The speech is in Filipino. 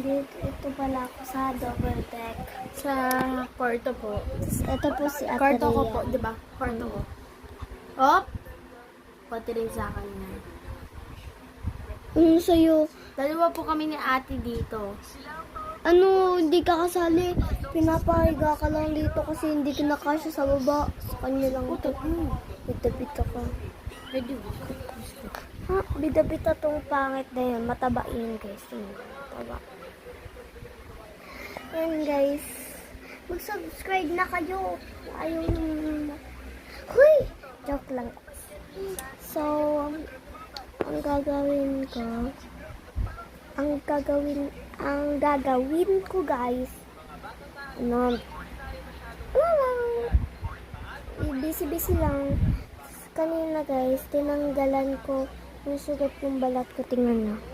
Ito pala ako sa double deck. Sa kwarto po. Ito po si Ate Kwarto ko Rhea. po, di ba? Kwarto ko. Op! Pati rin sa akin na. Sa'yo, Dalawa po kami ni ate dito. hindi ka kasali. Pinapahiga ka lang dito kasi hindi ka nakasya sa baba. Sa kanya lang ito. Bida-bida ka. Pwede ba? Ha? Bida-bida tong pangit na yun. Mataba yun guys. Mataba. Yan guys. Mag-subscribe na kayo. Ayaw nyo. Huy! Joke lang. So, ang gagawin ko guys, busy lang. Kanina guys, tinanggalan ko yung sugat yung balat ko. Tingnan nyo.